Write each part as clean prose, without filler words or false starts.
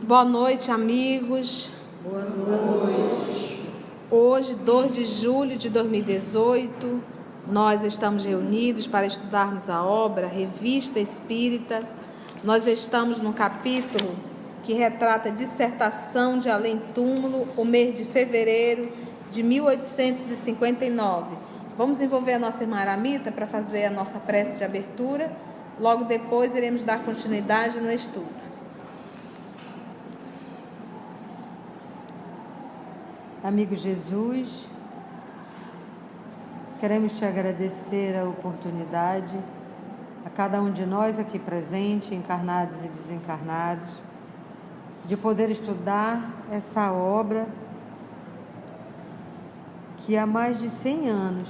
Boa noite, amigos. Boa noite. Hoje, 2 de julho de 2018, nós estamos reunidos para estudarmos a obra Revista Espírita. Nós estamos no capítulo que retrata a dissertação de Além-Túmulo, o mês de fevereiro de 1859. Vamos envolver a nossa irmã Aramita para fazer a nossa prece de abertura. Logo depois, iremos dar continuidade no estudo. Amigo Jesus, queremos te agradecer a oportunidade, a cada um de nós aqui presente, encarnados e desencarnados, de poder estudar essa obra que há mais de 100 anos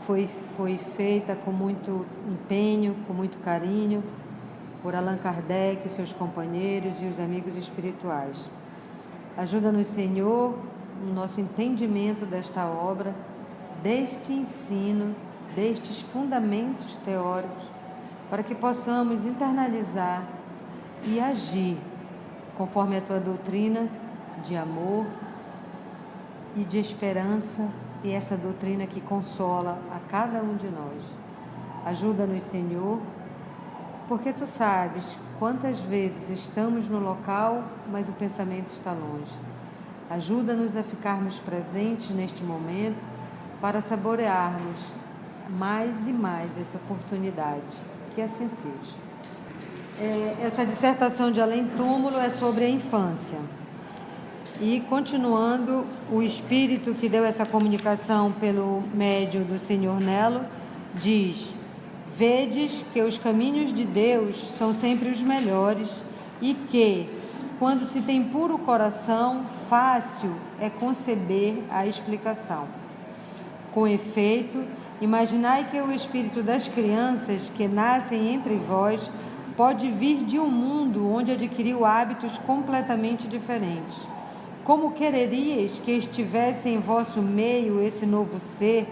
foi feita com muito empenho, com muito carinho, por Allan Kardec, seus companheiros e os amigos espirituais. Ajuda-nos, Senhor, no nosso entendimento desta obra, deste ensino, destes fundamentos teóricos, para que possamos internalizar e agir conforme a Tua doutrina de amor e de esperança, e essa doutrina que consola a cada um de nós. Ajuda-nos, Senhor, porque Tu sabes quantas vezes estamos no local, mas o pensamento está longe. Ajuda-nos a ficarmos presentes neste momento para saborearmos mais e mais essa oportunidade. Que assim seja. Essa dissertação de Além-Túmulo é sobre a infância. E continuando, o espírito que deu essa comunicação pelo médium do Senhor Nelo diz: vedes que os caminhos de Deus são sempre os melhores e que, quando se tem puro coração, fácil é conceber a explicação. Com efeito, imaginai que o espírito das crianças que nascem entre vós pode vir de um mundo onde adquiriu hábitos completamente diferentes. Como quereríeis que estivesse em vosso meio esse novo ser,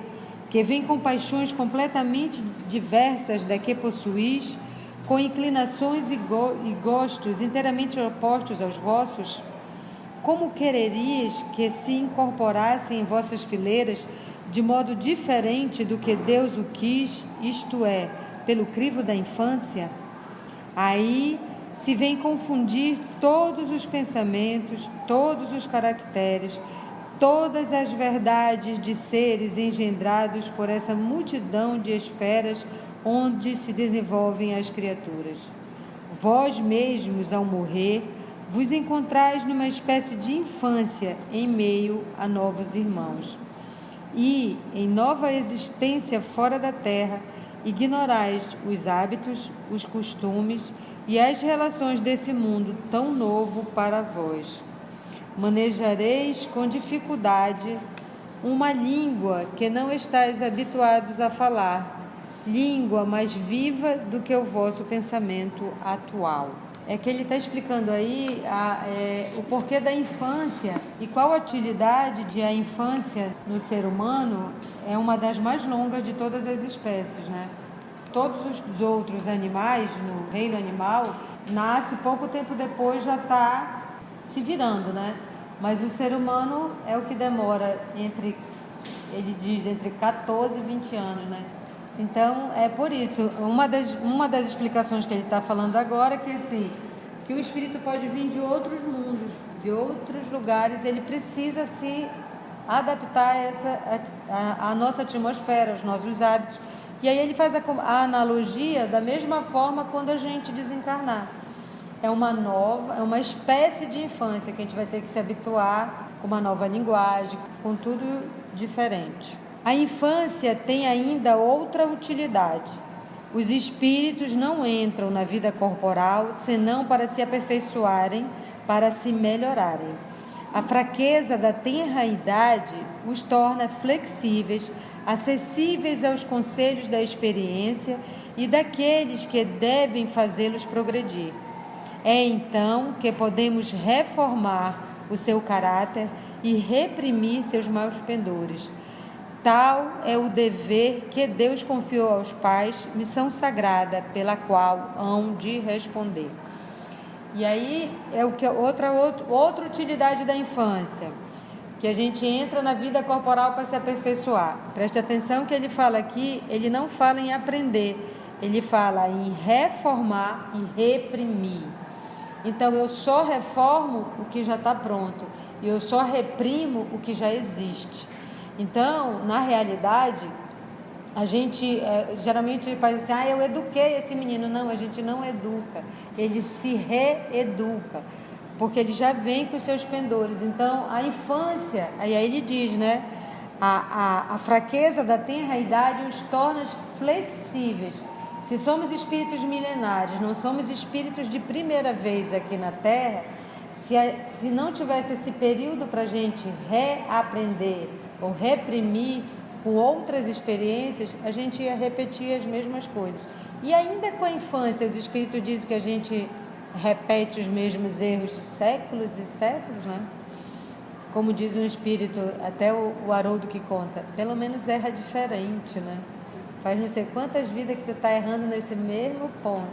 que vem com paixões completamente diversas da que possuís, com inclinações e gostos inteiramente opostos aos vossos? Como quereríeis que se incorporassem em vossas fileiras de modo diferente do que Deus o quis, isto é, pelo crivo da infância? Aí se vem confundir todos os pensamentos, todos os caracteres, todas as verdades de seres engendrados por essa multidão de esferas onde se desenvolvem as criaturas. Vós mesmos, ao morrer, vos encontrais numa espécie de infância em meio a novos irmãos. E, em nova existência fora da terra, ignorais os hábitos, os costumes e as relações desse mundo tão novo para vós. Manejareis com dificuldade uma língua que não estáis habituados a falar, língua mais viva do que o vosso pensamento atual. É que ele está explicando aí o porquê da infância e qual a utilidade de a infância no ser humano. É uma das mais longas de todas as espécies, né? Todos os outros animais, no reino animal, nasce pouco tempo depois, já está se virando, né? Mas o ser humano é o que demora entre 14 e 20 anos, né? Então, é por isso, uma das explicações que ele está falando agora é que, assim, que o espírito pode vir de outros mundos, de outros lugares, ele precisa se adaptar a nossa atmosfera, aos nossos hábitos. E aí ele faz a analogia da mesma forma quando a gente desencarnar. É uma espécie de infância que a gente vai ter que se habituar com uma nova linguagem, com tudo diferente. A infância tem ainda outra utilidade. Os espíritos não entram na vida corporal senão para se aperfeiçoarem, para se melhorarem. A fraqueza da tenra idade os torna flexíveis, acessíveis aos conselhos da experiência e daqueles que devem fazê-los progredir. É então que podemos reformar o seu caráter e reprimir seus maus pendores. Tal é o dever que Deus confiou aos pais, missão sagrada pela qual hão de responder. E aí é o que outra utilidade da infância, que a gente entra na vida corporal para se aperfeiçoar. Preste atenção que ele fala aqui, ele não fala em aprender, ele fala em reformar e reprimir. Então eu só reformo o que já está pronto e eu só reprimo o que já existe. Então, na realidade, a gente geralmente faz assim, eu eduquei esse menino. Não, a gente não educa, ele se reeduca, porque ele já vem com os seus pendores. Então, a infância, aí ele diz, né, a fraqueza da tenra idade os torna flexíveis. Se somos espíritos milenares, não somos espíritos de primeira vez aqui na Terra, se não tivesse esse período para a gente reaprender ou reprimir com outras experiências, a gente ia repetir as mesmas coisas. E ainda com a infância, os espíritos dizem que a gente repete os mesmos erros séculos e séculos, né? Como diz um espírito, até o Haroldo que conta, pelo menos erra diferente, né? Faz não sei quantas vidas que tu está errando nesse mesmo ponto.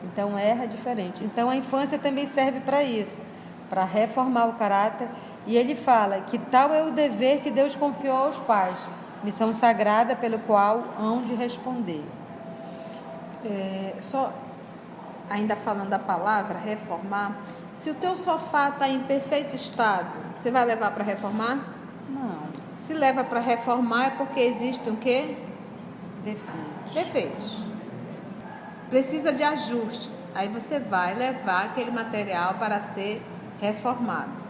Então, erra diferente. Então, a infância também serve para isso, para reformar o caráter. E ele fala que tal é o dever que Deus confiou aos pais, missão sagrada pelo qual hão de responder. Só ainda falando da palavra reformar, se o teu sofá está em perfeito estado, você vai levar para reformar? Não. Se leva para reformar é porque existem o quê? Defeitos. Precisa de ajustes. Aí você vai levar aquele material para ser reformado.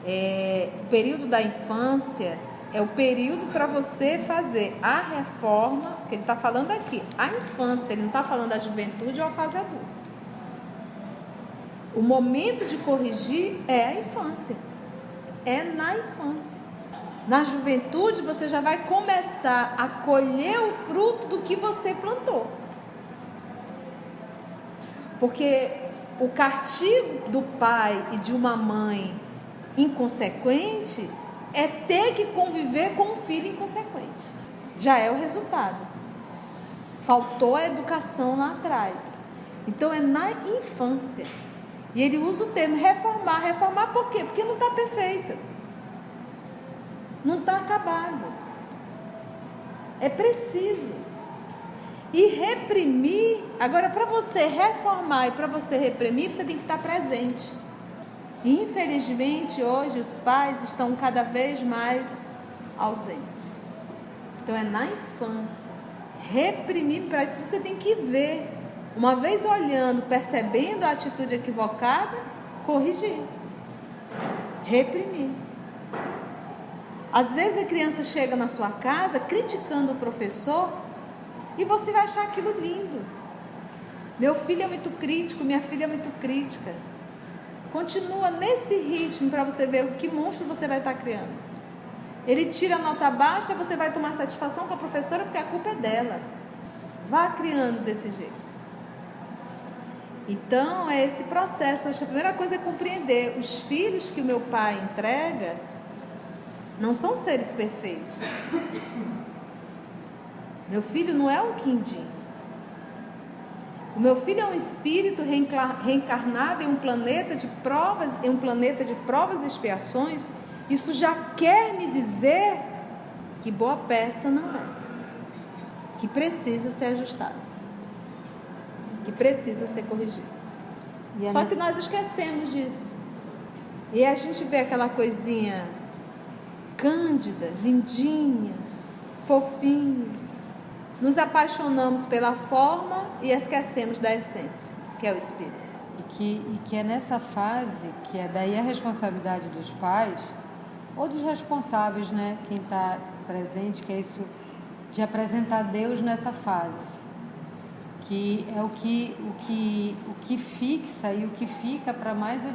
O período da infância é o período para você fazer a reforma, que ele está falando aqui, a infância, ele não está falando da juventude ou a fase adulta. O momento de corrigir é a infância, é na infância. Na juventude você já vai começar a colher o fruto do que você plantou. Porque o castigo do pai e de uma mãe inconsequente é ter que conviver com um filho inconsequente. Já é o resultado. Faltou a educação lá atrás. Então é na infância. E ele usa o termo reformar. Reformar por quê? Porque não está perfeito. Não está acabado. É preciso. E reprimir, agora para você reformar e para você reprimir, você tem que estar presente. E infelizmente hoje os pais estão cada vez mais ausentes. Então é na infância. Reprimir, para isso você tem que ver. Uma vez olhando, percebendo a atitude equivocada, corrigir. Reprimir. Às vezes a criança chega na sua casa criticando o professor e você vai achar aquilo lindo. Meu filho é muito crítico, minha filha é muito crítica. Continua nesse ritmo para você ver o que monstro você vai estar criando. Ele tira a nota baixa, você vai tomar satisfação com a professora porque a culpa é dela. Vá criando desse jeito. Então é esse processo. Acho que a primeira coisa é compreender. Os filhos que o meu pai entrega não são seres perfeitos. Meu filho não é um quindim. O meu filho é um espírito reencarnado em um planeta de provas, e expiações. Isso já quer me dizer que boa peça não é, que precisa ser ajustado, que precisa ser corrigido. Só que nós esquecemos disso. E a gente vê aquela coisinha cândida, lindinha, fofinha. Nos apaixonamos pela forma e esquecemos da essência, que é o espírito. E que é nessa fase, que é daí a responsabilidade dos pais, ou dos responsáveis, né? Quem está presente, que é isso, de apresentar Deus nessa fase. Que é o que fixa e o que fica para mais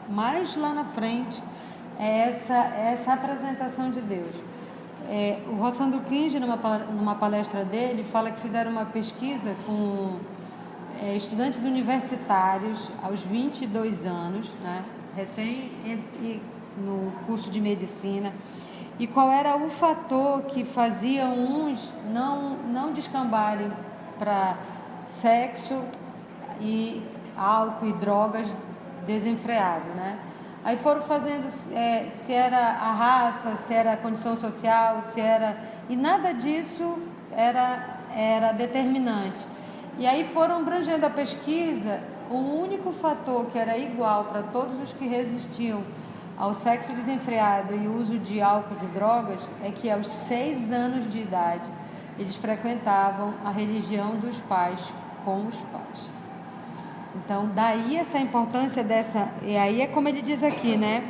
mais lá na frente, é essa apresentação de Deus. O Rossandro Klinge, numa palestra dele, fala que fizeram uma pesquisa com estudantes universitários aos 22 anos, né, no curso de medicina, e qual era o fator que fazia uns não descambarem para sexo e álcool e drogas desenfreado, né? Aí foram fazendo se era a raça, se era a condição social, e nada disso era determinante. E aí foram abrangendo a pesquisa. O único fator que era igual para todos os que resistiam ao sexo desenfreado e uso de álcool e drogas é que aos 6 anos de idade eles frequentavam a religião dos pais com os pais. Então, daí essa importância dessa... E aí é como ele diz aqui, né?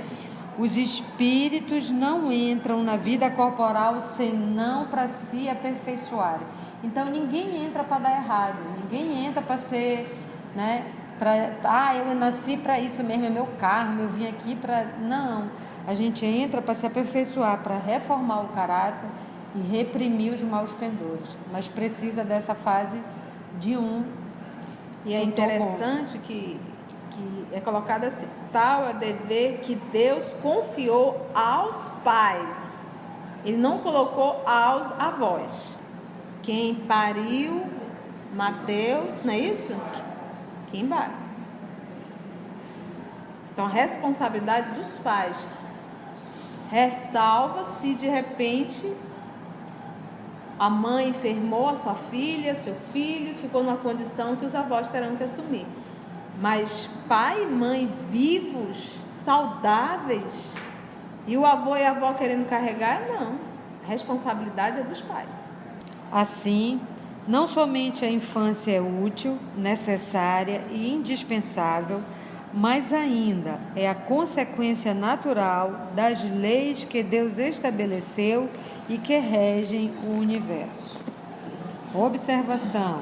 Os espíritos não entram na vida corporal senão para se aperfeiçoarem. Então, ninguém entra para dar errado. Ninguém entra para ser... né? Eu nasci para isso mesmo, é meu karma, eu vim aqui para... Não. A gente entra para se aperfeiçoar, para reformar o caráter e reprimir os maus pendores. Mas precisa dessa fase de E é interessante que é colocado assim: tal é o dever que Deus confiou aos pais. Ele não colocou aos avós. Quem pariu Mateus, não é isso? Quem vai? Então, a responsabilidade dos pais. Ressalva se de repente a mãe enfermou a sua filha, seu filho, ficou numa condição que os avós terão que assumir. Mas pai e mãe vivos, saudáveis, e o avô e a avó querendo carregar, não. A responsabilidade é dos pais. Assim, não somente a infância é útil, necessária e indispensável, mas ainda é a consequência natural das leis que Deus estabeleceu e que regem o universo. Observação: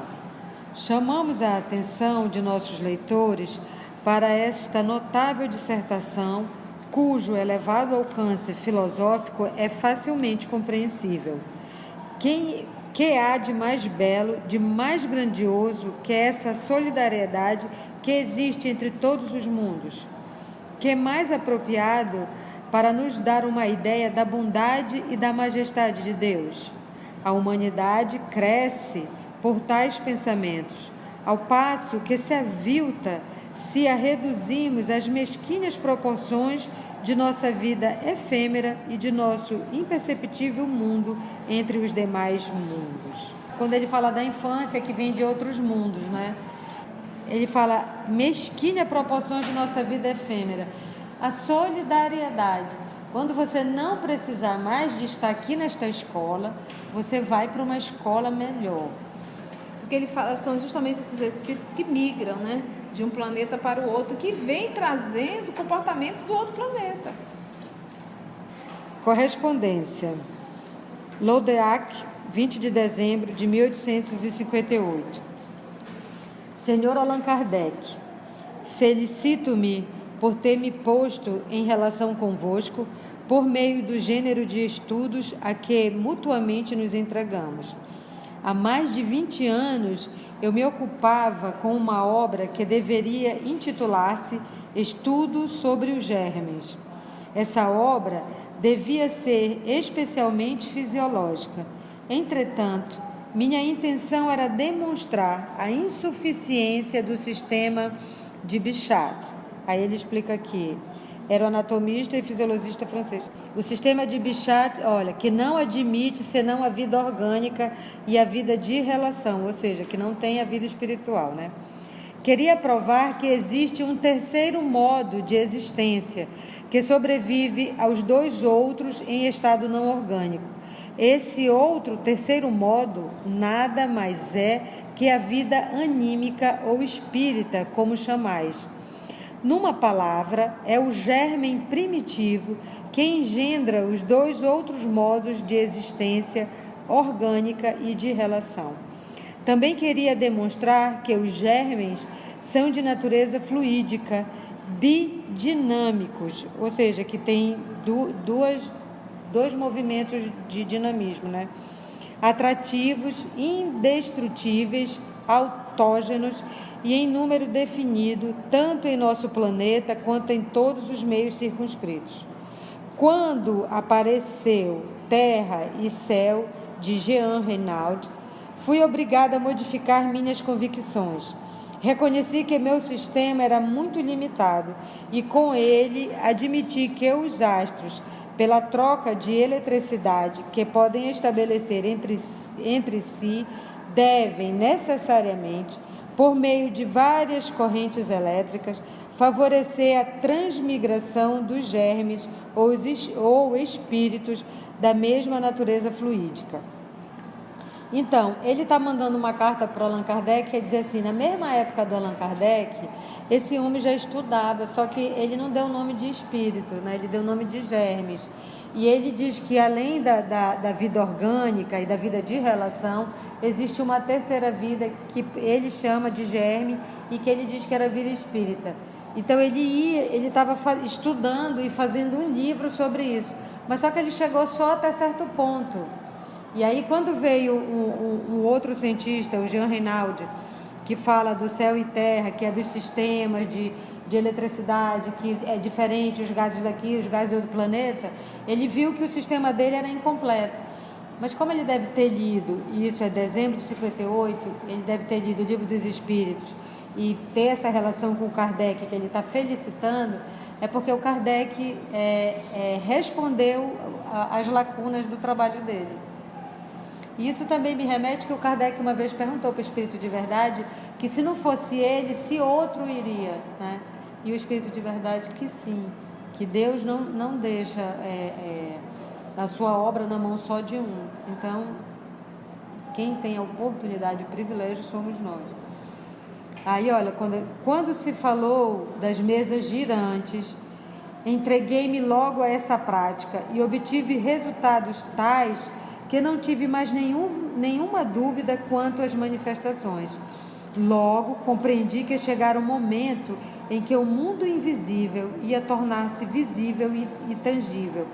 chamamos a atenção de nossos leitores para esta notável dissertação, cujo elevado alcance filosófico é facilmente compreensível. Que há de mais belo, de mais grandioso que essa solidariedade que existe entre todos os mundos? Que mais apropriado para nos dar uma ideia da bondade e da majestade de Deus? A humanidade cresce por tais pensamentos, ao passo que se avilta se a reduzimos às mesquinhas proporções de nossa vida efêmera e de nosso imperceptível mundo entre os demais mundos. Quando ele fala da infância, que vem de outros mundos, né? Ele fala mesquinha proporções de nossa vida efêmera. A solidariedade. Quando você não precisar mais de estar aqui nesta escola, você vai para uma escola melhor. Porque ele fala, são justamente esses espíritos que migram, né? De um planeta para o outro, que vem trazendo o comportamento do outro planeta. Correspondência. Lodeac, 20 de dezembro de 1858. Senhor Allan Kardec, felicito-me por ter me posto em relação convosco por meio do gênero de estudos a que mutuamente nos entregamos. Há mais de 20 anos eu me ocupava com uma obra que deveria intitular-se Estudo sobre os Germes. Essa obra devia ser especialmente fisiológica. Entretanto, minha intenção era demonstrar a insuficiência do sistema de Bichat. Aí ele explica aqui. Era o anatomista e fisiologista francês. O sistema de Bichat, que não admite senão a vida orgânica e a vida de relação, ou seja, que não tem a vida espiritual, né? Queria provar que existe um terceiro modo de existência, que sobrevive aos dois outros em estado não orgânico. Esse outro, terceiro modo, nada mais é que a vida anímica ou espírita, como chamais. Numa palavra, é o germe primitivo que engendra os dois outros modos de existência orgânica e de relação. Também queria demonstrar que os germes são de natureza fluídica, dinâmicos, ou seja, que tem dois movimentos de dinamismo, né? Atrativos, indestrutíveis, autógenos e em número definido, tanto em nosso planeta quanto em todos os meios circunscritos. Quando apareceu Terra e Céu, de Jean Reynaud, fui obrigada a modificar minhas convicções. Reconheci que meu sistema era muito limitado e, com ele, admiti que os astros, pela troca de eletricidade que podem estabelecer entre si, devem necessariamente, por meio de várias correntes elétricas, favorecer a transmigração dos germes ou espíritos da mesma natureza fluídica. Então, ele está mandando uma carta para Allan Kardec, que dizer assim, na mesma época do Allan Kardec, esse homem já estudava, só que ele não deu o nome de espírito, né? Ele deu o nome de germes. E ele diz que além da vida orgânica e da vida de relação, existe uma terceira vida que ele chama de germe e que ele diz que era a vida espírita. Então ele estava estudando e fazendo um livro sobre isso, mas só que ele chegou só até certo ponto. E aí quando veio um outro cientista, o Jean Reynaud, que fala do céu e terra, que é dos sistemas de eletricidade, que é diferente os gases daqui, os gases do outro planeta, ele viu que o sistema dele era incompleto. Mas como ele deve ter lido, e isso é dezembro de 58, ele deve ter lido o Livro dos Espíritos e ter essa relação com o Kardec, que ele está felicitando, é porque o Kardec respondeu às lacunas do trabalho dele. E isso também me remete que o Kardec uma vez perguntou para o Espírito de Verdade que se não fosse ele, se outro iria, né? E o Espírito de Verdade que sim, que Deus não deixa a sua obra na mão só de um. Então, quem tem a oportunidade e o privilégio somos nós. Aí, olha, quando se falou das mesas girantes, entreguei-me logo a essa prática e obtive resultados tais que não tive mais nenhuma dúvida quanto às manifestações. Logo, compreendi que chegara o momento em que o mundo invisível ia tornar-se visível e tangível,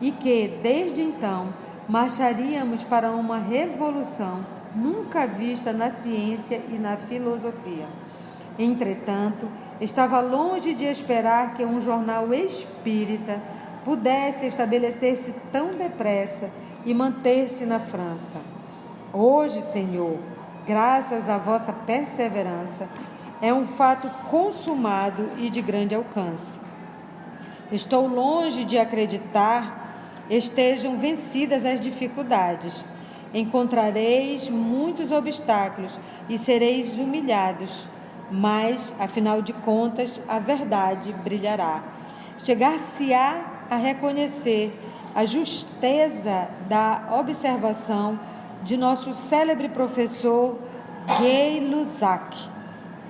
e que, desde então, marcharíamos para uma revolução nunca vista na ciência e na filosofia. Entretanto, estava longe de esperar que um jornal espírita pudesse estabelecer-se tão depressa e manter-se na França. Hoje, Senhor, graças à vossa perseverança, é um fato consumado e de grande alcance. Estou longe de acreditar estejam vencidas as dificuldades. Encontrareis muitos obstáculos e sereis humilhados, mas, afinal de contas, a verdade brilhará. Chegar-se-á a reconhecer a justeza da observação de nosso célebre professor Gay-Lussac,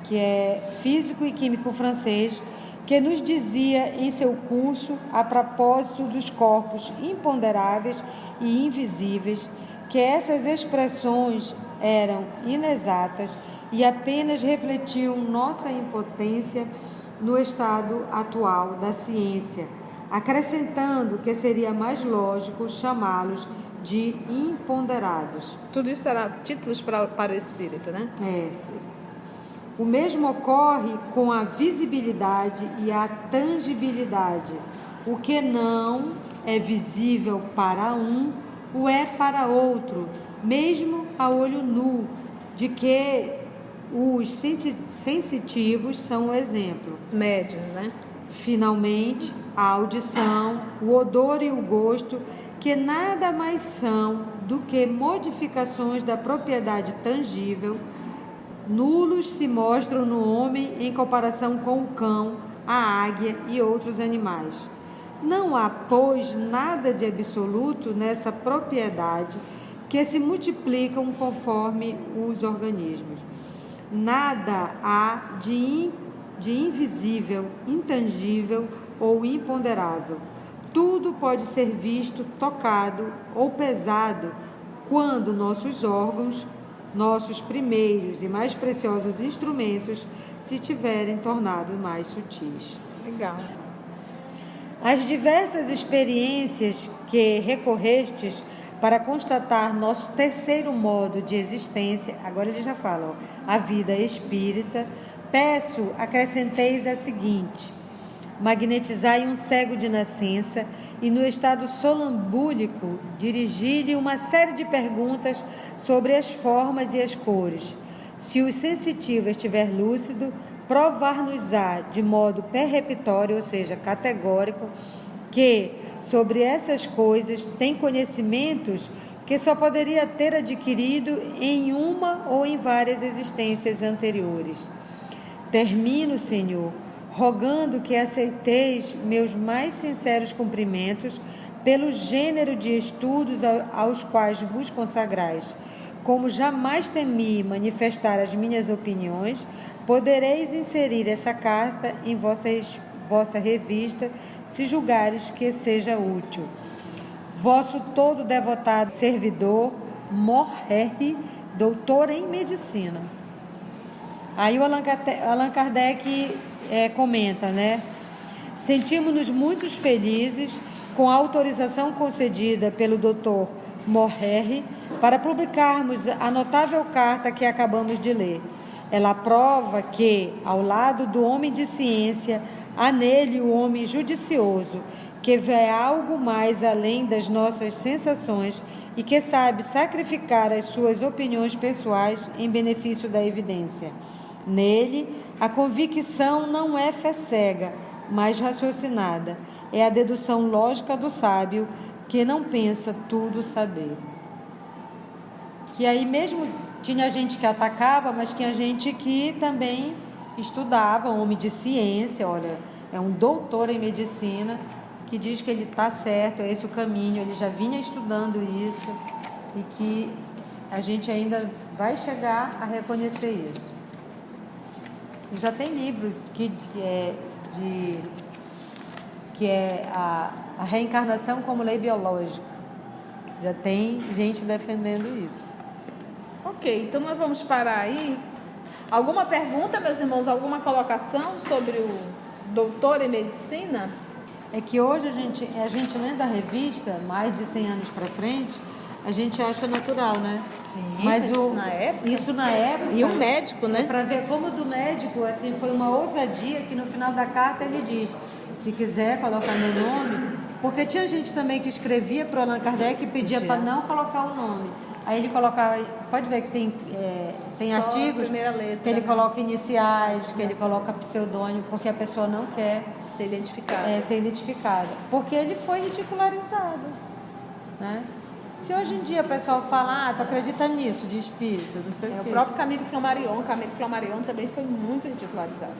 que é físico e químico francês, que nos dizia em seu curso, a propósito dos corpos imponderáveis e invisíveis, que essas expressões eram inexatas e apenas refletiam nossa impotência no estado atual da ciência, acrescentando que seria mais lógico chamá-los de imponderados. Tudo isso será títulos para o espírito, né? O mesmo ocorre com a visibilidade e a tangibilidade. O que não é visível para um, o é para outro, mesmo a olho nu, de que os sensitivos são o exemplo. Os médiuns, né? Finalmente, a audição, o odor e o gosto, que nada mais são do que modificações da propriedade tangível, nulos se mostram no homem em comparação com o cão, a águia e outros animais. Não há, pois, nada de absoluto nessa propriedade que se multiplicam conforme os organismos. Nada há de invisível, intangível ou imponderável. Tudo pode ser visto, tocado ou pesado quando nossos órgãos, nossos primeiros e mais preciosos instrumentos, se tiverem tornado mais sutis. Legal. As diversas experiências que recorrestes para constatar nosso terceiro modo de existência, agora ele já fala, a vida espírita, peço, acrescenteis a seguinte: magnetizai um cego de nascença e no estado sonambúlico dirigir-lhe uma série de perguntas sobre as formas e as cores. Se o sensitivo estiver lúcido, provar-nos-á de modo perrepitório, ou seja, categórico, que sobre essas coisas tem conhecimentos que só poderia ter adquirido em uma ou em várias existências anteriores. Termino, Senhor, rogando que aceiteis meus mais sinceros cumprimentos pelo gênero de estudos aos quais vos consagrais. Como jamais temi manifestar as minhas opiniões, podereis inserir essa carta em vossa revista, se julgares que seja útil. Vosso todo devotado servidor, Morrer, doutor em medicina. Aí o Allan Kardec comenta, né? Sentimos-nos muito felizes com a autorização concedida pelo doutor Morrer para publicarmos a notável carta que acabamos de ler. Ela prova que, ao lado do homem de ciência, há nele o homem judicioso, que vê algo mais além das nossas sensações e que sabe sacrificar as suas opiniões pessoais em benefício da evidência. Nele, a convicção não é fé cega, mas raciocinada. É a dedução lógica do sábio, que não pensa tudo saber. Que aí mesmo tinha gente que atacava, mas tinha gente que também estudava, homem de ciência, olha, é um doutor em medicina, que diz que ele está certo, é esse o caminho, ele já vinha estudando isso, e que a gente ainda vai chegar a reconhecer isso. Já tem livro que é a reencarnação como lei biológica. Já tem gente defendendo isso. Ok, então nós vamos parar aí. Alguma pergunta, meus irmãos? Alguma colocação sobre o doutor em medicina? É que hoje a gente lendo a revista, mais de 100 anos para frente, a gente acha natural, né? Sim, mas isso na época. E um médico, né? Para ver como do médico, assim, foi uma ousadia que no final da carta ele diz: se quiser colocar meu nome, porque tinha gente também que escrevia para o Allan Kardec e pedia para não colocar o nome. Aí ele colocava, pode ver que tem artigos que ele coloca iniciais, que ele coloca pseudônimo, porque a pessoa não quer ser identificada. Porque ele foi ridicularizado, né? Se hoje em dia o pessoal fala, tu acredita nisso, de espírito, não sei o quê. O próprio Camille Flammarion também foi muito ridicularizado.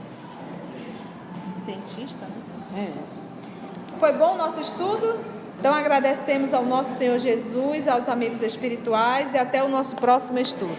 Cientista, né? Foi bom o nosso estudo? Então agradecemos ao nosso Senhor Jesus, aos amigos espirituais e até o nosso próximo estudo.